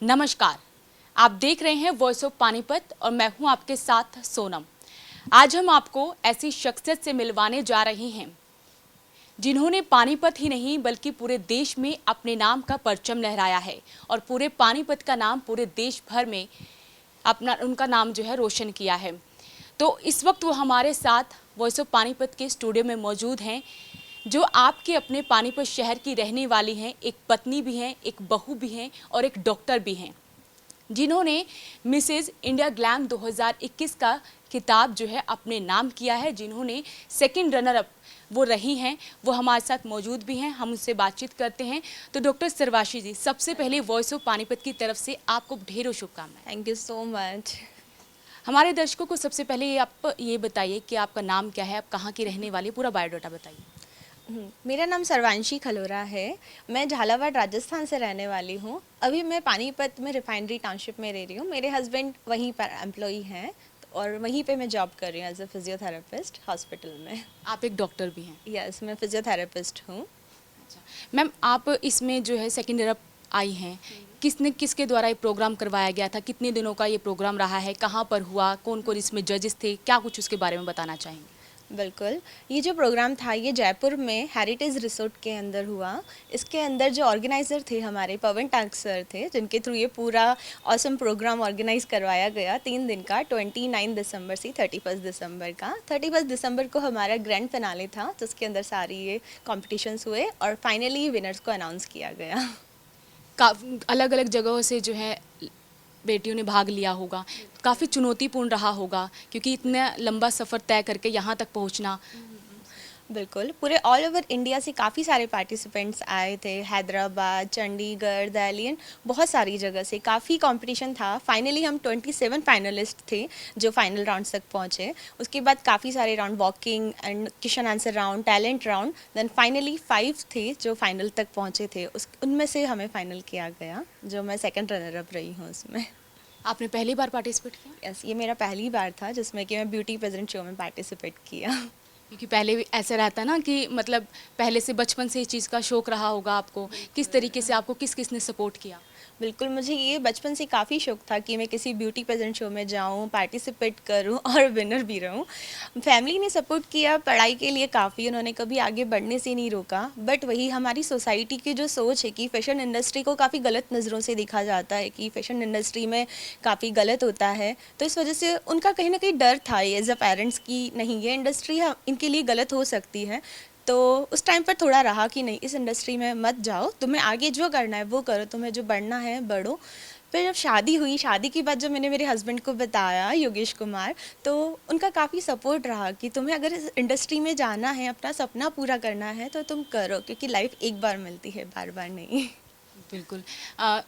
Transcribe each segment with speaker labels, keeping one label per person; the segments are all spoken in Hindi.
Speaker 1: नमस्कार, आप देख रहे हैं वॉइस ऑफ पानीपत और मैं हूं आपके साथ सोनम। आज हम आपको ऐसी शख्सियत से मिलवाने जा रहे हैं जिन्होंने पानीपत ही नहीं बल्कि पूरे देश में अपने नाम का परचम लहराया है और पूरे पानीपत का नाम पूरे देश भर में उनका नाम जो है रोशन किया है। तो इस वक्त वो हमारे साथ वॉइस ऑफ पानीपत के स्टूडियो में मौजूद हैं, जो आपके अपने पानीपत शहर की रहने वाली हैं, एक पत्नी भी हैं, एक बहू भी हैं और एक डॉक्टर भी हैं, जिन्होंने मिसेज इंडिया ग्लैम 2021 का खिताब जो है अपने नाम किया है, जिन्होंने सेकंड रनर अप वो रही हैं, वो हमारे साथ मौजूद भी हैं। हम उनसे बातचीत करते हैं। तो डॉक्टर सरवाशी जी, सबसे पहले वॉइस ऑफ पानीपत की तरफ से आपको ढेरों शुभकामनाएं।
Speaker 2: Thank you so much.
Speaker 1: हमारे दर्शकों को सबसे पहले आप ये बताइए कि आपका नाम क्या है, आप कहाँ की रहने वाली, पूरा बायोडाटा बताइए।
Speaker 2: मेरा नाम सर्वांशी खलोरा है। मैं झालावाड़ राजस्थान से रहने वाली हूँ। अभी मैं पानीपत में रिफाइनरी टाउनशिप में रह रही हूँ। मेरे हस्बैंड वहीं पर एम्प्लॉई हैं और वहीं पे मैं जॉब कर रही हूँ एज अ फिजियोथेरेपिस्ट हॉस्पिटल में।
Speaker 1: आप एक डॉक्टर भी हैं?
Speaker 2: यस, मैं फिजियोथेरेपिस्ट हूँ।
Speaker 1: अच्छा मैम, आप इसमें जो है सेकंड ईयर आई हैं, किसके द्वारा ये प्रोग्राम करवाया गया था, कितने दिनों का ये प्रोग्राम रहा है, कहाँ पर हुआ, कौन कौन इसमें जजेस थे, क्या कुछ उसके बारे में बताना चाहेंगे?
Speaker 2: बिल्कुल, ये जो प्रोग्राम था ये जयपुर में हेरिटेज रिसोर्ट के अंदर हुआ। इसके अंदर जो ऑर्गेनाइज़र थे हमारे पवन टाक सर थे, जिनके थ्रू ये पूरा ऑसम प्रोग्राम ऑर्गेनाइज करवाया गया 3 दिन का, 29 दिसंबर से 31 दिसंबर का। 31 दिसंबर को हमारा ग्रैंड फिनाले था, जिसके अंदर सारी ये कॉम्पिटिशन्स हुए और फाइनली विनर्स को अनाउंस किया गया।
Speaker 1: अलग अलग जगहों से जो है बेटियों ने भाग लिया होगा, काफ़ी चुनौतीपूर्ण रहा होगा क्योंकि इतना लंबा सफ़र तय करके यहाँ तक पहुँचना।
Speaker 2: बिल्कुल, पूरे ऑल ओवर इंडिया से काफ़ी सारे पार्टिसिपेंट्स आए थे। हैदराबाद, चंडीगढ़, दिल्ली एंड बहुत सारी जगह से काफ़ी कंपटीशन था। फाइनली हम 27 फाइनलिस्ट थे जो फाइनल राउंड तक पहुँचे। उसके बाद काफ़ी सारे round, walking and question answer round, talent round, then finally 5 थे जो फाइनल तक पहुँचे थे। उनमें से हमें फाइनल किया गया, जो मैं सेकेंड रनर अप रही हूँ उसमें।
Speaker 1: आपने पहली बार पार्टिसिपेट किया?
Speaker 2: यस, ये मेरा पहली बार था जिसमें कि मैं ब्यूटी पेजेंट शो में पार्टिसिपेट किया।
Speaker 1: क्योंकि पहले भी ऐसा रहता है ना कि मतलब पहले से बचपन से इस चीज़ का शौक रहा होगा आपको, किस तरीके से आपको किस ने सपोर्ट किया?
Speaker 2: बिल्कुल, मुझे ये बचपन से काफ़ी शौक था कि मैं किसी ब्यूटी पेजेंट शो में जाऊँ, पार्टिसिपेट करूँ और विनर भी रहूँ। फैमिली ने सपोर्ट किया पढ़ाई के लिए काफ़ी, उन्होंने कभी आगे बढ़ने से नहीं रोका। बट वही हमारी सोसाइटी की जो सोच है कि फ़ैशन इंडस्ट्री को काफ़ी गलत नज़रों से देखा जाता है कि फ़ैशन इंडस्ट्री में काफ़ी गलत होता है, तो इस वजह से उनका कहीं ना कहीं डर था एज अ पेरेंट्स की नहीं, ये इंडस्ट्री इनके लिए गलत हो सकती है। तो उस टाइम पर थोड़ा रहा कि नहीं, इस इंडस्ट्री में मत जाओ, तुम्हें आगे जो करना है वो करो, तुम्हें जो बढ़ना है बढ़ो। फिर जब शादी हुई, शादी के बाद जब मैंने मेरे हस्बैंड को बताया, योगेश कुमार, तो उनका काफ़ी सपोर्ट रहा कि तुम्हें अगर इस इंडस्ट्री में जाना है, अपना सपना पूरा करना है तो तुम करो, क्योंकि लाइफ एक बार मिलती है, बार बार नहीं।
Speaker 1: बिल्कुल।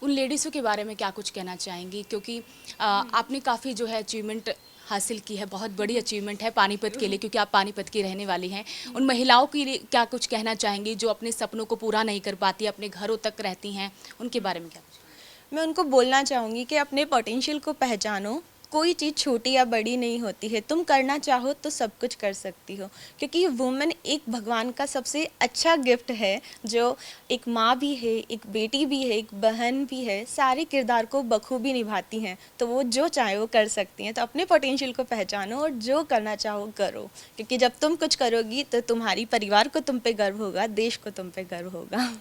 Speaker 1: उन लेडीज़ों के बारे में क्या कुछ कहना चाहेंगी, क्योंकि आपने काफ़ी जो है अचीवमेंट हासिल की है, बहुत बड़ी अचीवमेंट है पानीपत के लिए, क्योंकि आप पानीपत की रहने वाली हैं। उन महिलाओं के लिए क्या कुछ कहना चाहेंगी जो अपने सपनों को पूरा नहीं कर पाती, अपने घरों तक रहती हैं, उनके बारे में क्या?
Speaker 2: मैं उनको बोलना चाहूँगी कि अपने पोटेंशियल को पहचानो। कोई चीज़ छोटी या बड़ी नहीं होती है, तुम करना चाहो तो सब कुछ कर सकती हो, क्योंकि वुमेन एक भगवान का सबसे अच्छा गिफ्ट है, जो एक माँ भी है, एक बेटी भी है, एक बहन भी है, सारे किरदार को बखूबी निभाती हैं, तो वो जो चाहे वो कर सकती हैं। तो अपने पोटेंशियल को पहचानो और जो करना चाहो करो, क्योंकि जब तुम कुछ करोगी तो तुम्हारी परिवार को तुम पे गर्व होगा, देश को तुम पे गर्व होगा।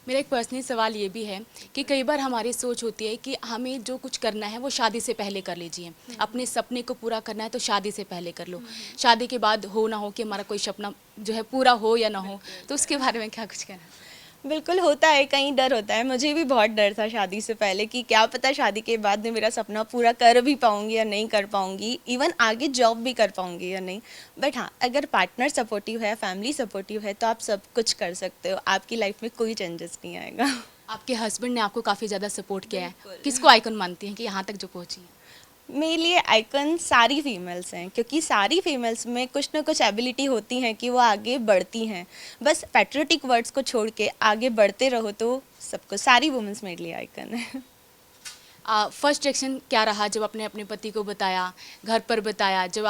Speaker 1: मेरा एक पर्सनल सवाल ये भी है कि कई बार हमारी सोच होती है कि हमें जो कुछ करना है वो शादी से पहले कर लीजिए, अपने सपने को पूरा करना है तो शादी से पहले कर लो, शादी के बाद हो ना हो कि हमारा कोई सपना जो है पूरा हो या ना हो, तो उसके बारे में क्या कुछ कहना है?
Speaker 2: बिल्कुल होता है, कहीं डर होता है। मुझे भी बहुत डर था शादी से पहले कि क्या पता शादी के बाद में मेरा सपना पूरा कर भी पाऊँगी या नहीं कर पाऊँगी, इवन आगे जॉब भी कर पाऊँगी या नहीं। बट हाँ, अगर पार्टनर सपोर्टिव है, फैमिली सपोर्टिव है, तो आप सब कुछ कर सकते हो, आपकी लाइफ में कोई चेंजेस नहीं आएगा।
Speaker 1: आपके हस्बैंड ने आपको काफ़ी ज़्यादा सपोर्ट किया है, किसको आइकन मानती हैं कि यहाँ तक जो पहुँची हैं?
Speaker 2: मेरे लिए आइकन सारी फीमेल्स हैं, क्योंकि सारी फीमेल्स में कुछ ना कुछ एबिलिटी होती हैं कि वो आगे बढ़ती हैं। बस पैट्रियोटिक वर्ड्स को छोड़ के आगे बढ़ते रहो तो सबको, सारी वुमेंस मेरे लिए आइकन है।
Speaker 1: फर्स्ट रिएक्शन क्या रहा जब आपने अपने पति को बताया, घर पर बताया, जब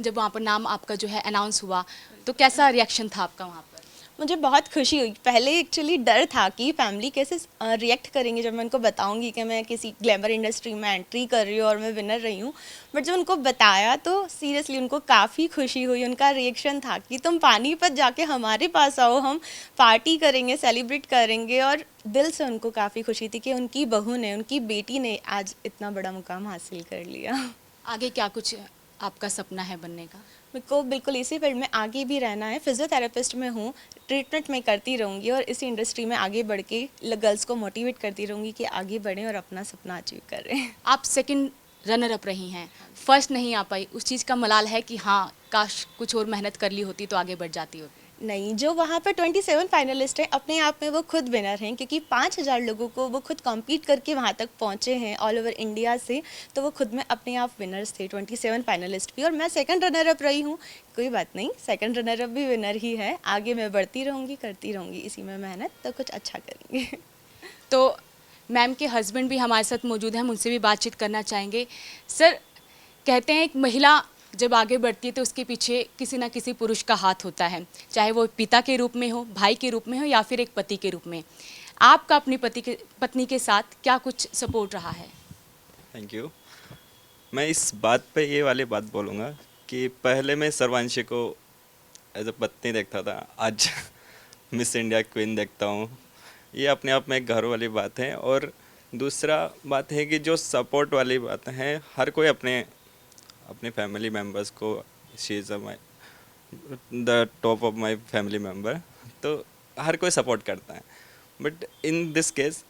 Speaker 1: वहाँ पर नाम आपका जो है अनाउंस हुआ, तो कैसा रिएक्शन था आपका वहाँ पर?
Speaker 2: मुझे बहुत खुशी हुई। पहले एक्चुअली डर था कि फैमिली कैसे रिएक्ट करेंगे जब मैं उनको बताऊंगी कि मैं किसी ग्लैमर इंडस्ट्री में एंट्री कर रही हूँ और मैं विनर रही हूँ। बट जब उनको बताया तो सीरियसली उनको काफ़ी खुशी हुई। उनका रिएक्शन था कि तुम पानीपत जाके हमारे पास आओ, हम पार्टी करेंगे, सेलिब्रेट करेंगे। और दिल से उनको काफ़ी खुशी थी कि उनकी बहू ने, उनकी बेटी ने आज इतना बड़ा मुकाम हासिल कर लिया।
Speaker 1: आगे क्या कुछ आपका सपना है बनने का?
Speaker 2: मेरे को बिल्कुल इसी फील्ड में आगे भी रहना है। फिजियोथेरेपिस्ट में हूँ, ट्रीटमेंट मैं करती रहूँगी और इसी इंडस्ट्री में आगे बढ़ के गर्ल्स को मोटिवेट करती रहूँगी कि आगे बढ़ें और अपना सपना अचीव करें।
Speaker 1: आप सेकंड रनर अप रही हैं, फर्स्ट नहीं आ पाई, उस चीज़ का मलाल है कि हाँ काश कुछ और मेहनत कर ली होती तो आगे बढ़ जाती होती?
Speaker 2: नहीं, जो वहाँ पर 27 फाइनलिस्ट हैं अपने आप में वो खुद विनर हैं, क्योंकि 5000 लोगों को वो खुद कॉम्पीट करके वहाँ तक पहुँचे हैं ऑल ओवर इंडिया से। तो वो खुद में अपने आप विनर्स थे, 27 फाइनलिस्ट भी। और मैं सेकंड रनर अप रही हूँ, कोई बात नहीं, सेकंड रनर अप भी विनर ही है। आगे मैं बढ़ती रहूँगी, करती रहूँगी इसी में मेहनत, तो कुछ अच्छा करेंगे।
Speaker 1: तो मैम के हस्बैंड भी हमारे साथ मौजूद हैं, हम उनसे भी बातचीत करना चाहेंगे। सर, कहते हैं एक महिला जब आगे बढ़ती है तो उसके पीछे किसी ना किसी पुरुष का हाथ होता है, चाहे वो पिता के रूप में हो, भाई के रूप में हो या फिर एक पति के रूप में। आपका अपनी पत्नी के साथ क्या कुछ सपोर्ट रहा है?
Speaker 3: Thank you. मैं इस बात पे ये वाली बात बोलूँगा कि पहले मैं सर्वांशी को एज अ पत्नी देखता था, आज मिस इंडिया क्वीन देखता हूँ। ये अपने आप में एक घर वाली बात है। और दूसरा बात है कि जो सपोर्ट वाली बात है, हर कोई अपने फैमिली मेम्बर्स को, she is the top of my family member, तो हर कोई सपोर्ट करता है। बट इन दिस केस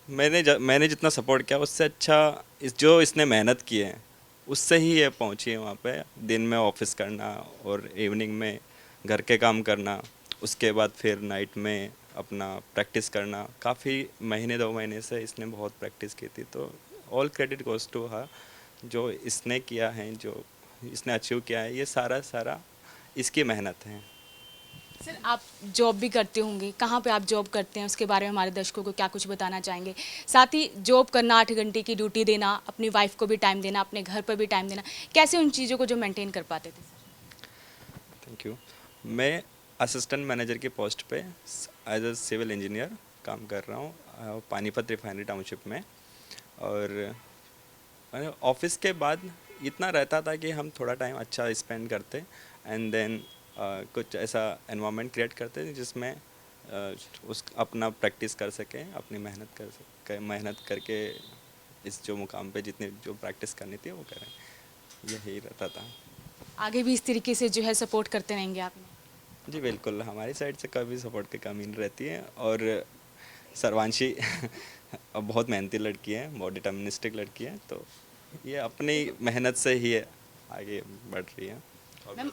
Speaker 3: मैंने जितना सपोर्ट किया उससे अच्छा जो इसने मेहनत की है उससे ही ये पहुंची है वहाँ पे। दिन में ऑफिस करना और इवनिंग में घर के काम करना, उसके बाद फिर नाइट में अपना प्रैक्टिस करना। काफ़ी महीने 2 महीने से इसने बहुत प्रैक्टिस की थी। तो all credit goes to her. जो इसने किया है, जो इसने अचीव किया है, ये सारा इसकी मेहनत है।
Speaker 1: सर, आप जॉब भी करते होंगे, कहाँ पे आप जॉब करते हैं उसके बारे में हमारे दर्शकों को क्या कुछ बताना चाहेंगे? साथ ही जॉब करना, 8 घंटे की ड्यूटी देना, अपनी वाइफ को भी टाइम देना, अपने घर पर भी टाइम देना, कैसे उन चीज़ों को जो मेंटेन कर पाते थे?
Speaker 3: Thank you. मैं असिस्टेंट मैनेजर की पोस्ट पे एज अ सिविल इंजीनियर काम कर रहा हूँ पानीपत रिफाइनरी टाउनशिप में। और ऑफिस के बाद इतना रहता था कि हम थोड़ा टाइम अच्छा स्पेंड करते एंड देन कुछ ऐसा एनवायरनमेंट क्रिएट करते जिसमें उस अपना प्रैक्टिस कर सकें, अपनी मेहनत करके इस जो मुकाम पे जितनी जो प्रैक्टिस करनी थी वो करें, यही रहता था। आगे
Speaker 1: भी इस तरीके से जो है सपोर्ट करते रहेंगे आप?
Speaker 3: जी बिल्कुल, हमारी साइड से कभी सपोर्ट की कमी नहीं रहती है। और सर्वांशी बहुत मेहनती लड़की है, बहुत डिटर्मिनिस्टिक लड़की है, तो ये अपनी मेहनत से ही आगे बढ़ रही है।
Speaker 1: मैम,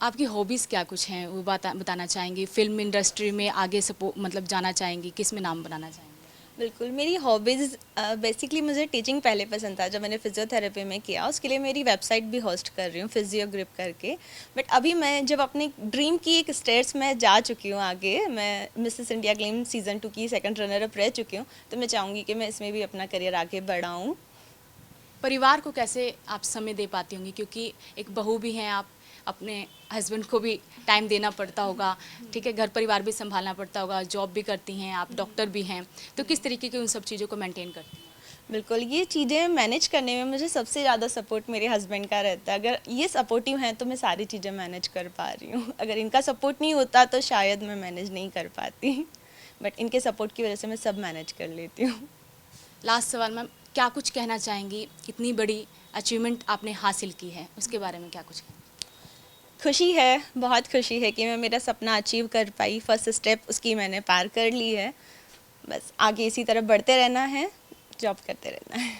Speaker 1: आपकी हॉबीज़ क्या कुछ हैं वो बताना चाहेंगी? फिल्म इंडस्ट्री में आगे मतलब जाना चाहेंगी, किस में नाम बनाना चाहेंगी?
Speaker 2: बिल्कुल, मेरी हॉबीज़ बेसिकली मुझे टीचिंग पहले पसंद था। जब मैंने फिजियोथेरेपी में किया, उसके लिए मेरी वेबसाइट भी होस्ट कर रही हूँ, फिजियो ग्रिप करके। बट अभी मैं जब अपने ड्रीम की एक स्टेयर्स में जा चुकी हूँ आगे, मैं मिसेस इंडिया ग्लेम सीज़न 2 की सेकंड रनर अप रह चुकी हूँ, तो मैं चाहूँगी कि मैं इसमें भी अपना करियर आगे बढ़ाऊँ।
Speaker 1: परिवार को कैसे आप समय दे पाती होंगी, क्योंकि एक बहू भी हैं आप, अपने हस्बैंड को भी टाइम देना पड़ता होगा, ठीक है, घर परिवार भी संभालना पड़ता होगा, जॉब भी करती हैं आप, डॉक्टर भी हैं, तो किस तरीके की उन सब चीज़ों को मेंटेन करती हैं?
Speaker 2: बिल्कुल, ये चीज़ें मैनेज करने में मुझे सबसे ज़्यादा सपोर्ट मेरे हस्बैंड का रहता है। अगर ये सपोर्टिव हैं तो मैं सारी चीज़ें मैनेज कर पा रही हूँ। अगर इनका सपोर्ट नहीं होता तो शायद मैं मैनेज नहीं कर पाती, बट इनके सपोर्ट की वजह से मैं सब मैनेज कर लेती हूँ।
Speaker 1: लास्ट सवाल मैम, क्या कुछ कहना चाहेंगी? इतनी बड़ी अचीवमेंट आपने हासिल की है, उसके बारे में क्या कुछ कहें?
Speaker 2: खुशी है, बहुत खुशी है कि मैं मेरा सपना अचीव कर पाई। फर्स्ट स्टेप उसकी मैंने पार कर ली है। बस आगे इसी तरह बढ़ते रहना है, जॉब करते रहना है।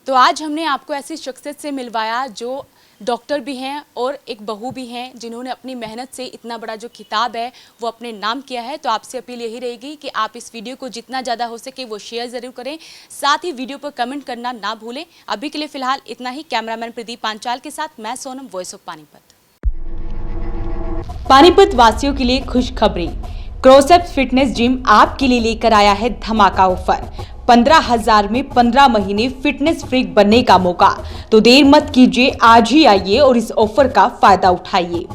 Speaker 1: तो आज हमने आपको ऐसी शख्सियत से मिलवाया जो डॉक्टर भी हैं और एक बहू भी हैं, जिन्होंने अपनी मेहनत से इतना बड़ा जो खिताब है वो अपने नाम किया है। तो आपसे अपील यही रहेगी कि आप इस वीडियो को जितना ज़्यादा हो सके वो शेयर ज़रूर करें, साथ ही वीडियो पर कमेंट करना ना भूलें। अभी के लिए फ़िलहाल इतना ही। कैमरामैन प्रदीप पांचाल के साथ मैं सोनम, वॉइस ऑफ पानीपत। पानीपत वासियों के लिए खुशखबरी, क्रोसेप्स फिटनेस जिम आपके लिए लेकर आया है धमाका ऑफर। 15,000 में 15 महीने फिटनेस फ्रीक बनने का मौका। तो देर मत कीजिए, आज ही आइए और इस ऑफर का फायदा उठाइए।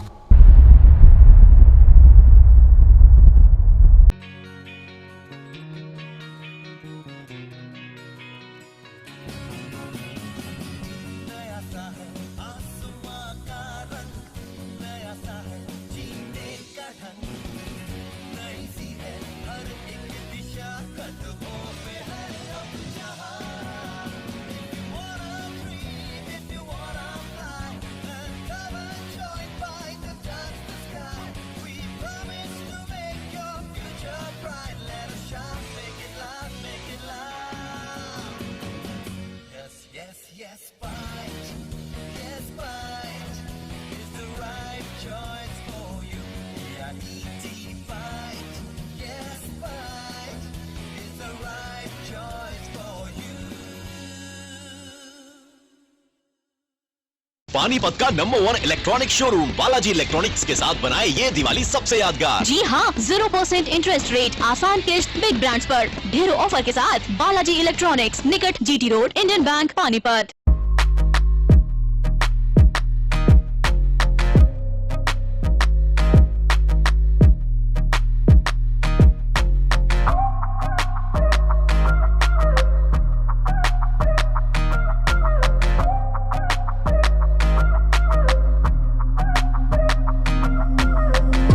Speaker 4: पानीपत का number 1 electronic showroom Balaji electronics के साथ बनाए ये दिवाली सबसे यादगार।
Speaker 5: जी हाँ, 0% इंटरेस्ट रेट, आसान किश्त, बिग ब्रांड्स पर ढेरों ऑफर के साथ बालाजी इलेक्ट्रॉनिक्स, निकट GT road, Indian bank, Panipat.